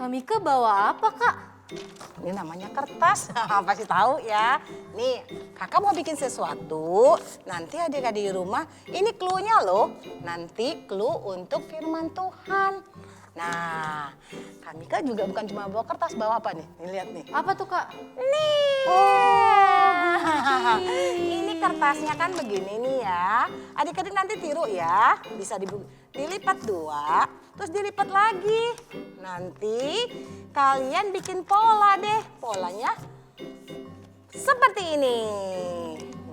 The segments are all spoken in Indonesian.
Kamika bawa apa, Kak? Ini namanya kertas, pasti tahu ya. Nih, kakak mau bikin sesuatu, nanti adik-adik di rumah, ini clue-nya loh. Nanti clue untuk firman Tuhan. Nah, Kamika juga bukan cuma bawa kertas, bawa apa nih? Nih lihat nih. Apa tuh, Kak? Nih. Oh, ini kertasnya kan begini nih ya. Adik-adik nanti tiru ya. Bisa dilipat 2, terus dilipat lagi. Nanti kalian bikin pola deh. Polanya seperti ini.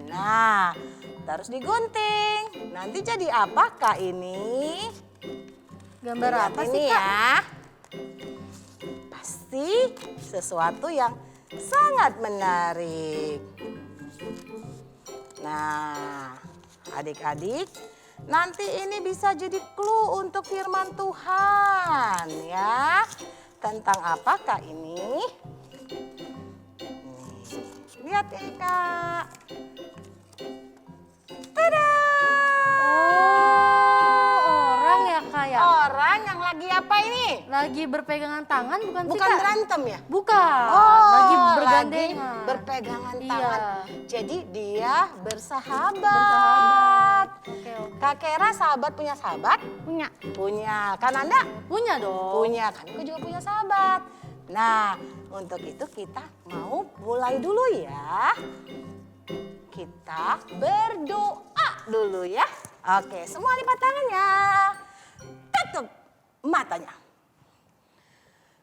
Nah, terus digunting. Nanti jadi apakah ini? gambar Lihat apa ini sih, Kak? ya. Pasti sesuatu yang sangat menarik. Nah, adik-adik, nanti ini bisa jadi clue untuk firman Tuhan ya. Tentang apakah ini? Lihat ini, Kak. Tada! Orang ya, Kak ya? Orang yang lagi apa ini? Lagi berpegangan tangan bukan sih, Bukan Kak? berantem ya? Bukan. Oh, lagi lagi bergandengan. berpegangan Iya. tangan. Jadi dia bersahabat. Bersahabat. Oke. Kak Kera sahabat punya sahabat? Punya. Punya. Kan Anda? Punya dong. Punya. Kan aku juga punya sahabat. Nah, untuk itu kita mau mulai dulu ya. Kita berdoa dulu ya. Oke, semua lipat tangannya. Tutup matanya.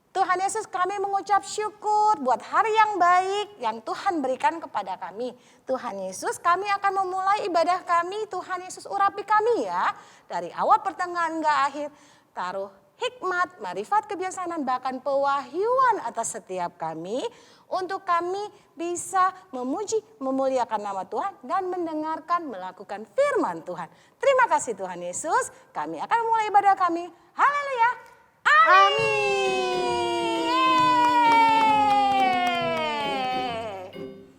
Tuhan Yesus, kami mengucap syukur buat hari yang baik yang Tuhan berikan kepada kami. Tuhan Yesus, kami akan memulai ibadah kami. Tuhan Yesus urapi kami ya. Dari awal pertengahan hingga akhir. Taruh hikmat, marifat, kebiasaan, bahkan pewahyuan atas setiap kami. Untuk kami bisa memuji, memuliakan nama Tuhan dan mendengarkan, melakukan firman Tuhan. Terima kasih Tuhan Yesus. Kami akan memulai ibadah kami. Haleluya. Amin.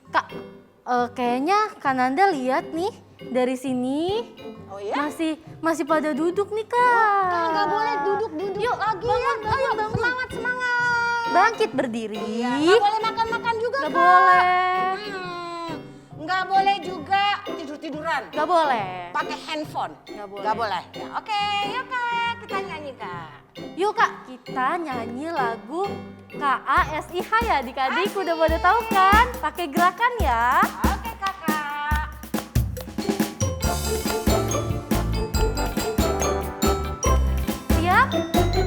Kak, kayaknya Kananda lihat nih dari sini Oh ya? masih pada duduk nih, Kak. Kagak boleh duduk Yuk, lagi bangun, ya. bangun, Ayo bangun. semangat. Bangkit berdiri. Iya, nggak boleh makan juga, Nggak Kak. boleh. Nggak boleh juga tidur-tiduran. Nggak boleh. Pakai handphone. Nggak boleh. Nggak boleh. Ya, oke, yuk Kak, kita nyanyi Kak. Yuk, Kak, kita nyanyi lagu KASIH ya. Adik-adik udah pada tahu kan? Pakai gerakan ya. Oke Kakak. Siap?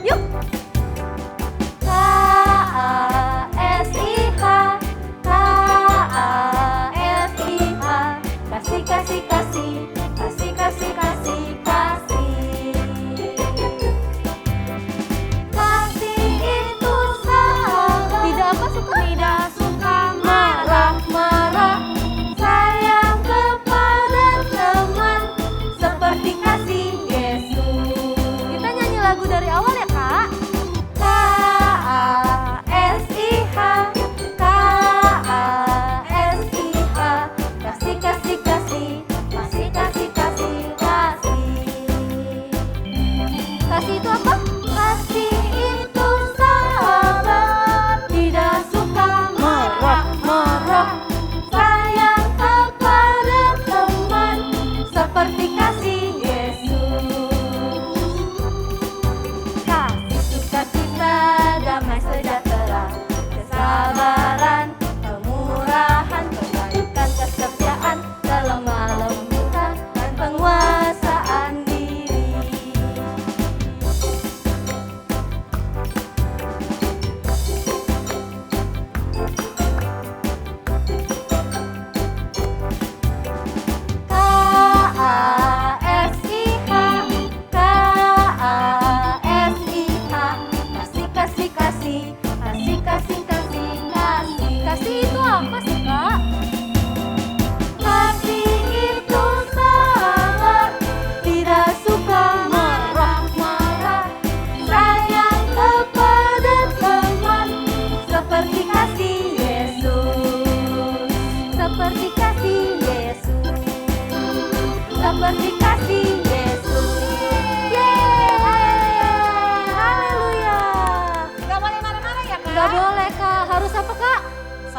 Yuk. KASIH, KASIH, kasih, kasih, kasih, kasih, kasih, kasih, kasih. Kasih itu sahabat, tidak apa suka, tidak suka marah, marah.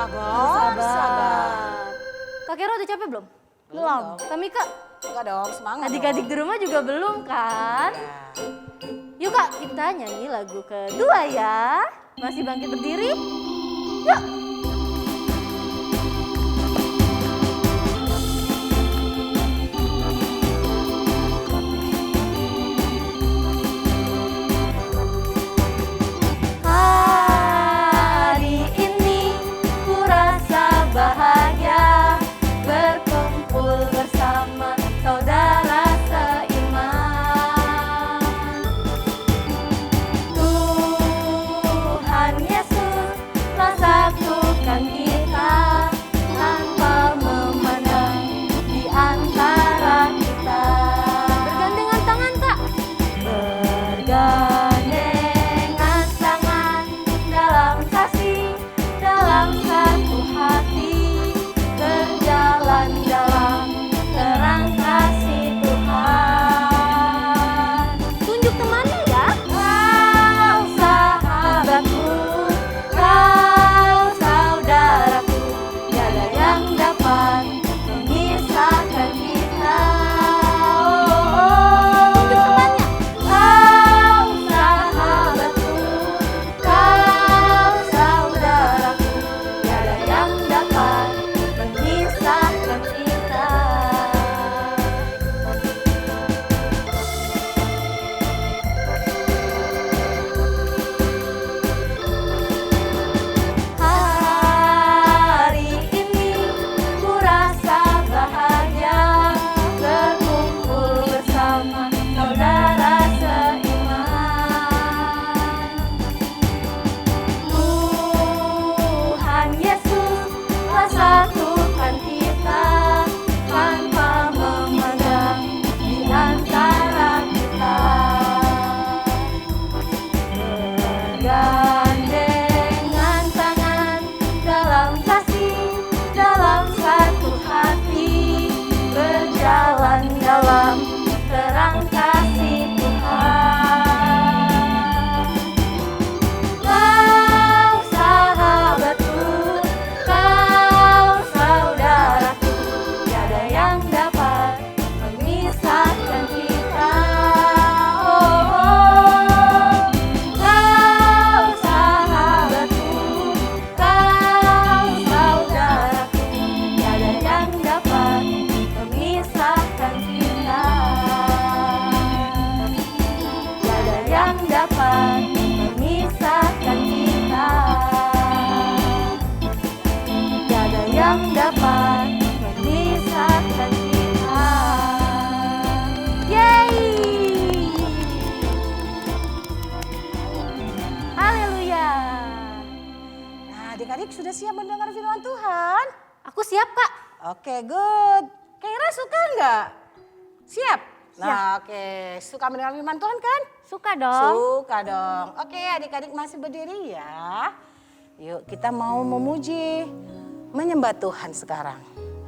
Sabar. Kak Kero udah capek belum? Belum. Kak Mika, Enggak dong, semangat. adik-adik di rumah juga belum kan? Ya. Yuk Kak, kita nyanyi lagu kedua ya. Masih bangkit berdiri? Yuk. Hari ini ku rasa bahagia berkumpul bersama saudara seiman. Tuhan Yesus telah satukan kita tanpa memandang di antara kita. Bergandengan tangan Kak. Bergandengan tangan dalam kasih, dalam satu hati, berjalan dalam terang kasih Tuhan. Tunjuk temannya ya. Kau sahabatku, kau saudaraku, tiada yang dapat memisahkan kita. Tunjuk temannya. Kau sahabatku, kau saudaraku, tiada yang dapat memisahkan kita. Hari ini ku rasa bahagia berkumpul bersama saudara seiman. Tuhan Yesus telah satukan kita tanpa memandang di antara kita. Bergandengan tangan dalam kasih, dalam satu hati, berjalan dalam terang kasih Tuhan. Kau sahabatku, kau saudaraku, tiada yang dapat memisahkan kita. Kau sahabatku, kau saudaraku, tiada yang dapat memisahkan kita. Tiada yang dapat memisahkan kita. Tiada yang dapat memisahkan kita. Yeay! Haleluya! Nah, adik-adik sudah siap mendengar firman Tuhan? Aku siap Kak. Oke, good. Kira suka nggak? Siap? Nah, oke. Suka mendengar firman Tuhan kan? Suka dong. Suka dong. Oke, adik-adik masih berdiri ya. Yuk, kita mau memuji, menyembah Tuhan sekarang.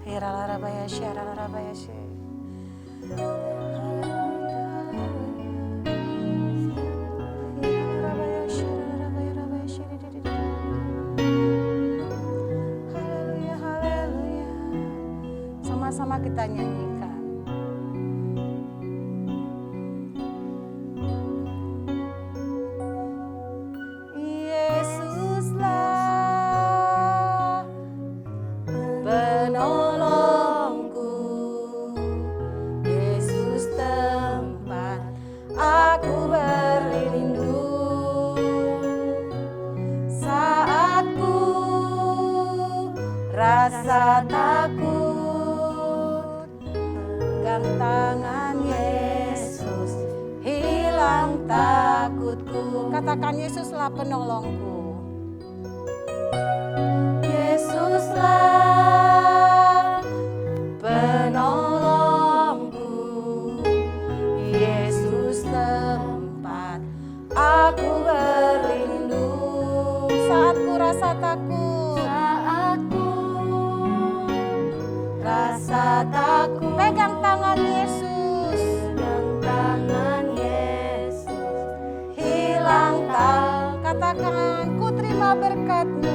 Hiralarabayasya, ralarabayasya. Haleluya, haleluya. Sama-sama kita nyanyikan. Yesuslah penolongku, Yesus tempat aku berlindung. Saat ku rasa takut, pegang tangan Yesus, hilang takutku. Katakan Yesuslah penolongku. Yesuslah penolongku, Yesus tempat aku berlindung. Saat ku rasa takut, saat ku rasa takut, pegang tangan Yesus, pegang tangan Yesus, hilang takut. Katakan ku terima berkat-Mu.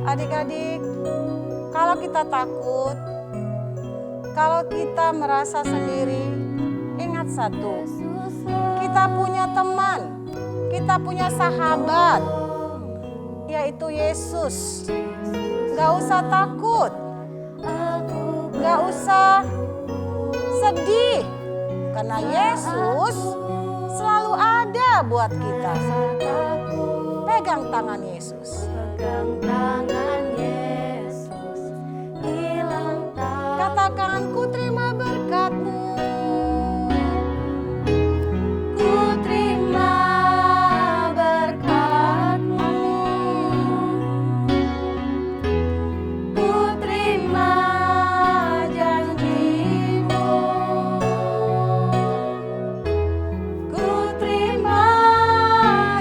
Adik-adik, kalau kita takut, kalau kita merasa sendiri, ingat satu, kita punya teman, kita punya sahabat, yaitu Yesus. Gak usah takut, gak usah sedih, karena Yesus selalu ada buat kita. Pegang tangan Yesus. Pegang tangan Yesus, hilang takut. Katakan, ku terima berkat-Mu. Ku terima berkat-Mu. Ku terima janji-Mu. Ku terima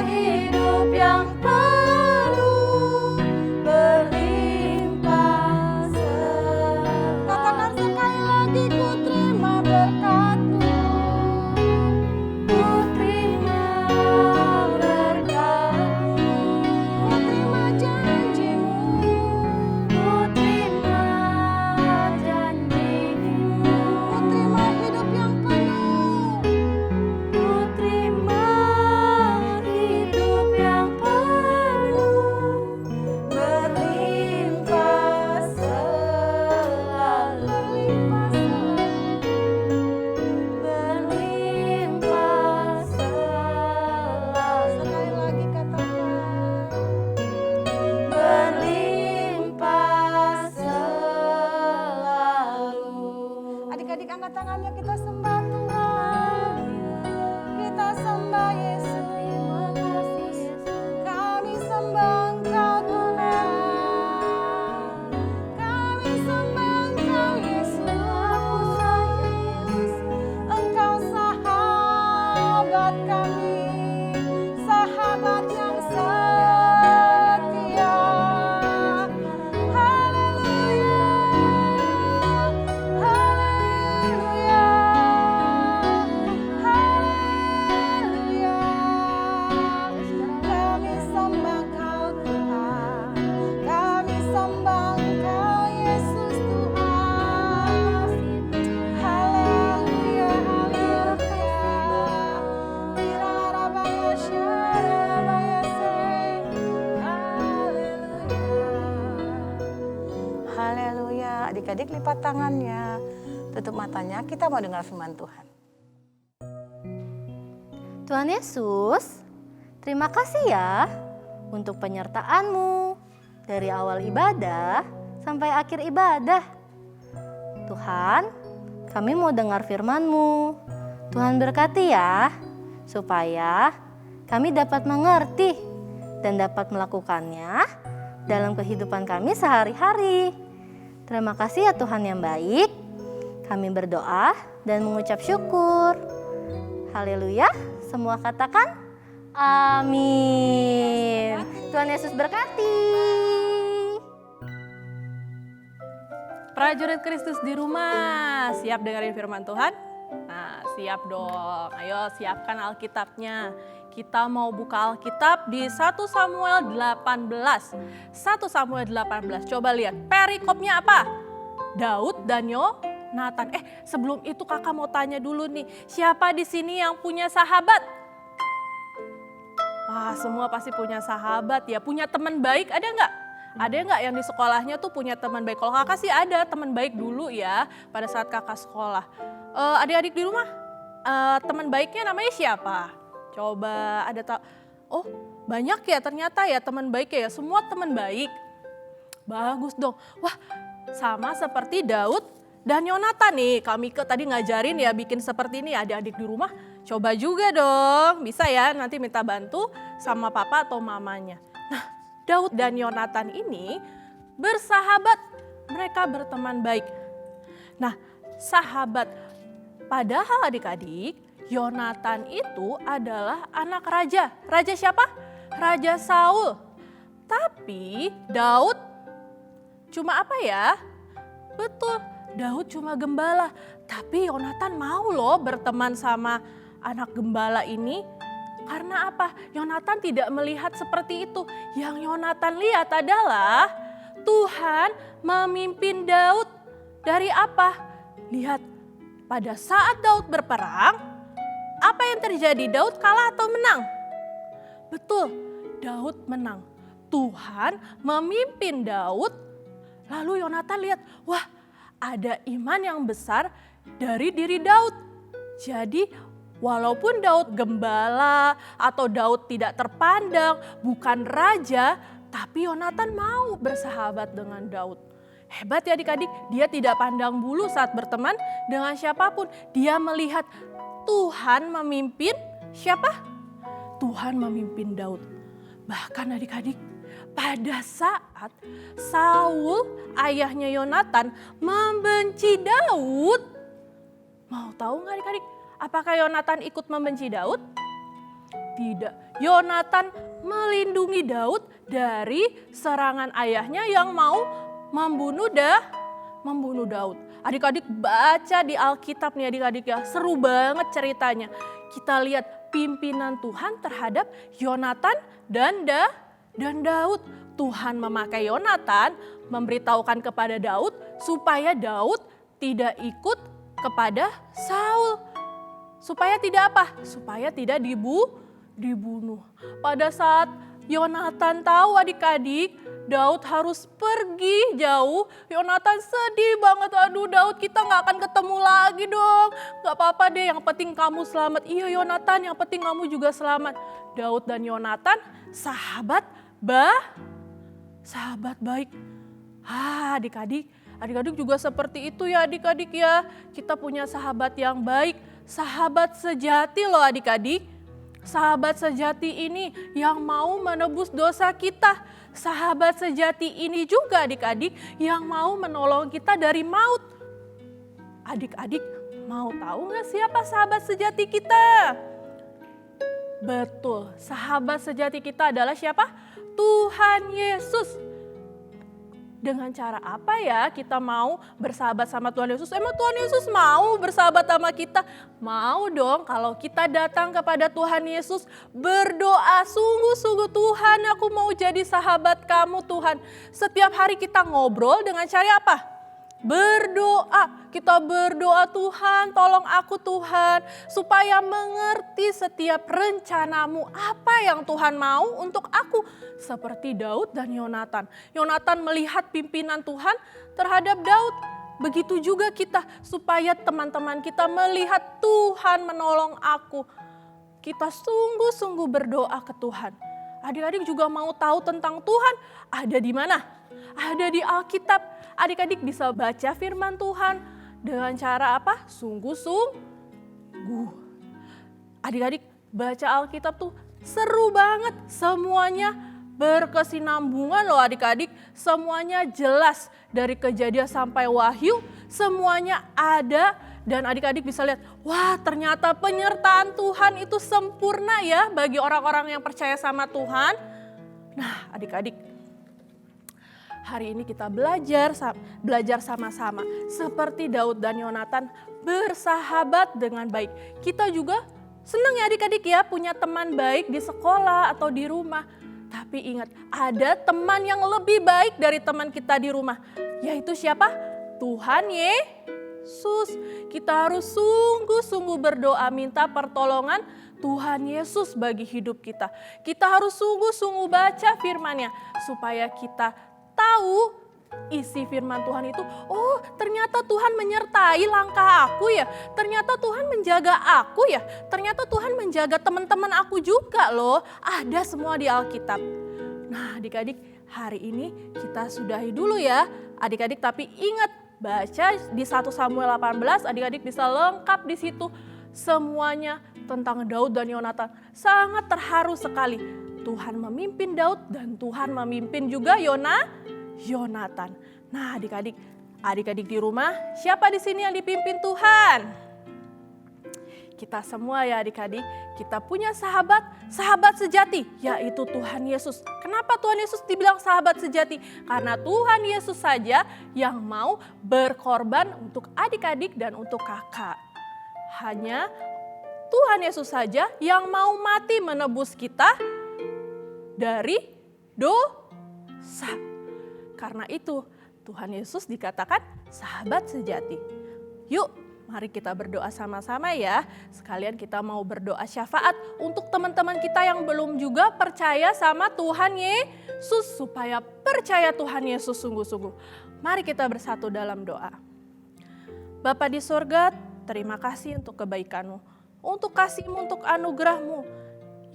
hidup yang penuh berlimpah selalu. Katakan sekali lagi, ku terima berkat-Mu. Ku terima berkat-Mu. Ku terima janji-Mu. Ku terima janji-Mu. Ku terima hidup yang penuh. Ku terima hidup yang penuh berlimpah selalu. Berlimpah selalu. Sekali lagi katakan. Berlimpah selalu. Adik-adik, angkat tangannya, kita sembah Tuhan. Kita sembah Yesus. Kami sembah Engkau Tuhan. Kami sembah Engkau Yesus. Engkau sahabat kami, sahabat yang setia. Haleluya, haleluya, haleluya. Kami sembah Engkau Tuhan, kami sembah Engkau Yesus Tuhan. Haleluya, haleluya. Birarabaya syarabaya seng. Haleluya. Haleluya. Adik-adik lipat tangannya, tutup matanya, kita mau dengar firman Tuhan. Tuhan Yesus, terima kasih ya untuk penyertaan-Mu dari awal ibadah sampai akhir ibadah. Tuhan, kami mau dengar firman-Mu. Tuhan berkati ya, supaya kami dapat mengerti dan dapat melakukannya dalam kehidupan kami sehari-hari. Terima kasih ya Tuhan yang baik. Kami berdoa dan mengucap syukur. Haleluya, semua katakan amin. Tuhan Yesus berkati. Prajurit Kristus di rumah, siap dengerin firman Tuhan? Nah, siap dong. Ayo siapkan Alkitabnya. Kita mau buka Alkitab di 1 Samuel 18. 1 Samuel 18. Coba lihat, perikopnya apa? Daud dan Yonatan. Sebelum itu kakak mau tanya dulu nih, siapa di sini yang punya sahabat? Wah, semua pasti punya sahabat ya. Punya teman baik ada nggak? Ada nggak yang di sekolahnya tuh punya teman baik? Kalau kakak sih ada teman baik dulu ya pada saat kakak sekolah. Adik-adik di rumah, teman baiknya namanya siapa? Coba ada oh banyak ya ternyata ya teman baik ya. Semua teman baik. Bagus dong. Wah, sama seperti Daud dan Yonatan nih. Kami tadi ngajarin ya bikin seperti ini adik-adik di rumah. Coba juga dong. Bisa ya nanti minta bantu sama papa atau mamanya. Nah, Daud dan Yonatan ini bersahabat. Mereka berteman baik. Nah, sahabat. Padahal adik-adik, Yonatan itu adalah anak raja. Raja siapa? Raja Saul. Tapi Daud cuma apa ya? Betul, Daud cuma gembala. Tapi Yonatan mau loh berteman sama anak gembala ini. Karena apa? Yonatan tidak melihat seperti itu. Yang Yonatan lihat adalah Tuhan memimpin Daud dari apa? Lihat, pada saat Daud berperang, apa yang terjadi? Daud kalah atau menang? Betul, Daud menang. Tuhan memimpin Daud, lalu Yonatan lihat, wah ada iman yang besar dari diri Daud. Jadi walaupun Daud gembala atau Daud tidak terpandang, bukan raja, tapi Yonatan mau bersahabat dengan Daud. Hebat ya adik-adik, dia tidak pandang bulu saat berteman dengan siapapun. Dia melihat Tuhan memimpin siapa? Tuhan memimpin Daud. Bahkan adik-adik, pada saat Saul, ayahnya Yonatan, membenci Daud. Mau tahu nggak adik-adik, apakah Yonatan ikut membenci Daud? Tidak. Yonatan melindungi Daud dari serangan ayahnya yang mau membunuh Daud. Adik-adik baca di Alkitab nih adik-adik ya, seru banget ceritanya. Kita lihat pimpinan Tuhan terhadap Yonatan dan Daud. Tuhan memakai Yonatan memberitahukan kepada Daud supaya Daud tidak ikut kepada Saul. Supaya tidak apa? Supaya tidak dibunuh. Pada saat Yonatan tahu adik-adik, Daud harus pergi jauh. Yonatan sedih banget, aduh Daud kita gak akan ketemu lagi dong. Gak apa-apa deh, yang penting kamu selamat. Iya Yonatan, yang penting kamu juga selamat. Daud dan Yonatan sahabat baik. Adik-adik juga seperti itu ya adik-adik ya. Kita punya sahabat yang baik, sahabat sejati loh adik-adik. Sahabat sejati ini yang mau menebus dosa kita. Sahabat sejati ini juga adik-adik yang mau menolong kita dari maut. Adik-adik mau tahu gak siapa sahabat sejati kita? Betul, sahabat sejati kita adalah siapa? Tuhan Yesus. Dengan cara apa ya kita mau bersahabat sama Tuhan Yesus? Emang Tuhan Yesus mau bersahabat sama kita? Mau dong kalau kita datang kepada Tuhan Yesus berdoa sungguh-sungguh, Tuhan aku mau jadi sahabat kamu Tuhan. Setiap hari kita ngobrol dengan cara apa? Berdoa. Kita berdoa, Tuhan tolong aku Tuhan supaya mengerti setiap rencanamu, apa yang Tuhan mau untuk aku. Seperti Daud dan Yonatan. Yonatan melihat pimpinan Tuhan terhadap Daud. Begitu juga kita, supaya teman-teman kita melihat Tuhan menolong aku. Kita sungguh-sungguh berdoa ke Tuhan. Adik-adik juga mau tahu tentang Tuhan, ada di mana? Ada di Alkitab. Adik-adik bisa baca firman Tuhan dengan cara apa? Sungguh-sungguh. Adik-adik baca Alkitab tuh seru banget, semuanya berkesinambungan loh adik-adik. Semuanya jelas dari Kejadian sampai Wahyu, semuanya ada. Dan adik-adik bisa lihat, wah ternyata penyertaan Tuhan itu sempurna ya bagi orang-orang yang percaya sama Tuhan. Nah adik-adik, hari ini kita belajar sama-sama seperti Daud dan Yonatan bersahabat dengan baik. Kita juga senang ya adik-adik ya punya teman baik di sekolah atau di rumah. Tapi ingat, ada teman yang lebih baik dari teman kita di rumah. Yaitu siapa? Tuhan Yesus. Kita harus sungguh-sungguh berdoa minta pertolongan Tuhan Yesus bagi hidup kita. Kita harus sungguh-sungguh baca firman-Nya supaya kita tahu isi firman Tuhan itu. Oh ternyata Tuhan menyertai langkah aku ya. Ternyata Tuhan menjaga aku ya. Ternyata Tuhan menjaga teman-teman aku juga loh. Ada semua di Alkitab. Nah adik-adik hari ini kita sudahi dulu ya. Adik-adik tapi ingat baca di 1 Samuel 18 adik-adik bisa lengkap di situ. Semuanya tentang Daud dan Yonatan. Sangat terharu sekali. Tuhan memimpin Daud dan Tuhan memimpin juga Yonatan. Nah adik-adik di rumah, siapa di sini yang dipimpin Tuhan? Kita semua ya adik-adik, kita punya sahabat sejati, yaitu Tuhan Yesus. Kenapa Tuhan Yesus dibilang sahabat sejati? Karena Tuhan Yesus saja yang mau berkorban untuk adik-adik dan untuk kakak. Hanya Tuhan Yesus saja yang mau mati menebus kita dari dosa. Karena itu Tuhan Yesus dikatakan sahabat sejati. Yuk, mari kita berdoa sama-sama ya. Sekalian kita mau berdoa syafaat untuk teman-teman kita yang belum juga percaya sama Tuhan Yesus. Supaya percaya Tuhan Yesus sungguh-sungguh. Mari kita bersatu dalam doa. Bapa di sorga, terima kasih untuk kebaikan-Mu. Untuk kasih-Mu, untuk anugerah-Mu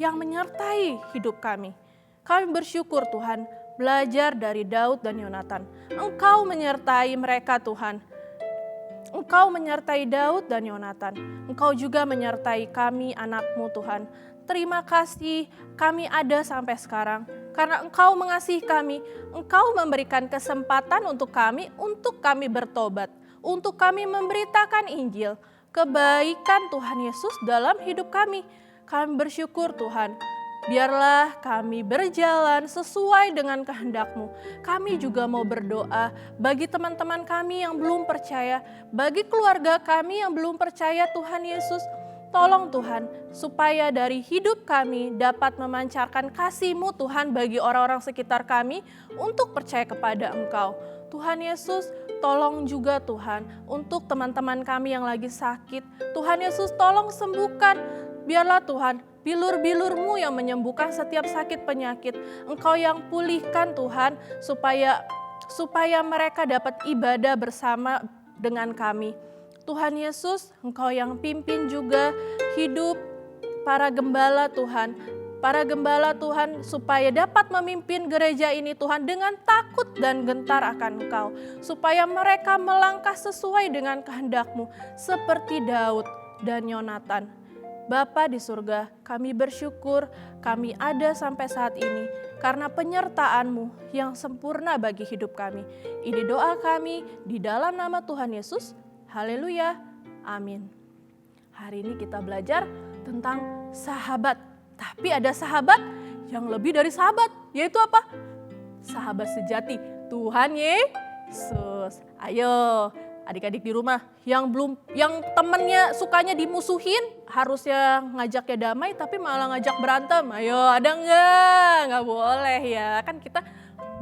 yang menyertai hidup kami. Kami bersyukur Tuhan, belajar dari Daud dan Yonatan. Engkau menyertai mereka Tuhan. Engkau menyertai Daud dan Yonatan. Engkau juga menyertai kami anak-Mu Tuhan. Terima kasih kami ada sampai sekarang. Karena Engkau mengasihi kami. Engkau memberikan kesempatan untuk kami bertobat. Untuk kami memberitakan Injil. Kebaikan Tuhan Yesus dalam hidup kami. Kami bersyukur Tuhan. Biarlah kami berjalan sesuai dengan kehendak-Mu. Kami juga mau berdoa bagi teman-teman kami yang belum percaya, bagi keluarga kami yang belum percaya Tuhan Yesus. Tolong Tuhan, supaya dari hidup kami dapat memancarkan kasih-Mu Tuhan bagi orang-orang sekitar kami untuk percaya kepada Engkau. Tuhan Yesus, tolong juga Tuhan untuk teman-teman kami yang lagi sakit. Tuhan Yesus, tolong sembuhkan. Biarlah Tuhan, bilur-bilur-Mu yang menyembuhkan setiap sakit penyakit. Engkau yang pulihkan Tuhan supaya mereka dapat ibadah bersama dengan kami. Tuhan Yesus, Engkau yang pimpin juga hidup para gembala Tuhan. Para gembala Tuhan supaya dapat memimpin gereja ini Tuhan dengan takut dan gentar akan Engkau. Supaya mereka melangkah sesuai dengan kehendak-Mu seperti Daud dan Yonatan. Bapa di surga, kami bersyukur kami ada sampai saat ini karena penyertaan-Mu yang sempurna bagi hidup kami. Ini doa kami di dalam nama Tuhan Yesus. Haleluya. Amin. Hari ini kita belajar tentang sahabat. Tapi ada sahabat yang lebih dari sahabat. Yaitu apa? Sahabat sejati. Tuhan Yesus. Ayo adik-adik di rumah yang temennya sukanya dimusuhin, harusnya ngajaknya damai tapi malah ngajak berantem. Ayo, ada enggak? Enggak boleh ya. Kan kita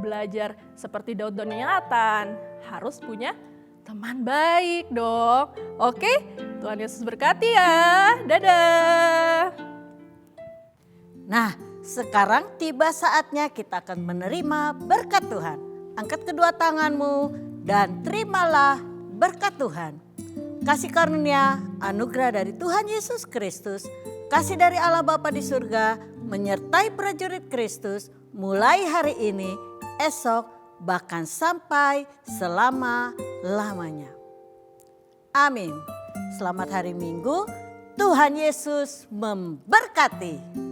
belajar seperti Daud dan Yonatan, harus punya teman baik dong. Oke, Tuhan Yesus berkati ya. Dadah. Nah, sekarang tiba saatnya kita akan menerima berkat Tuhan. Angkat kedua tanganmu dan terimalah berkat Tuhan. Kasih karunia, anugerah dari Tuhan Yesus Kristus, kasih dari Allah Bapa di surga, menyertai prajurit Kristus mulai hari ini, esok, bahkan sampai selama-lamanya. Amin. Selamat hari Minggu, Tuhan Yesus memberkati.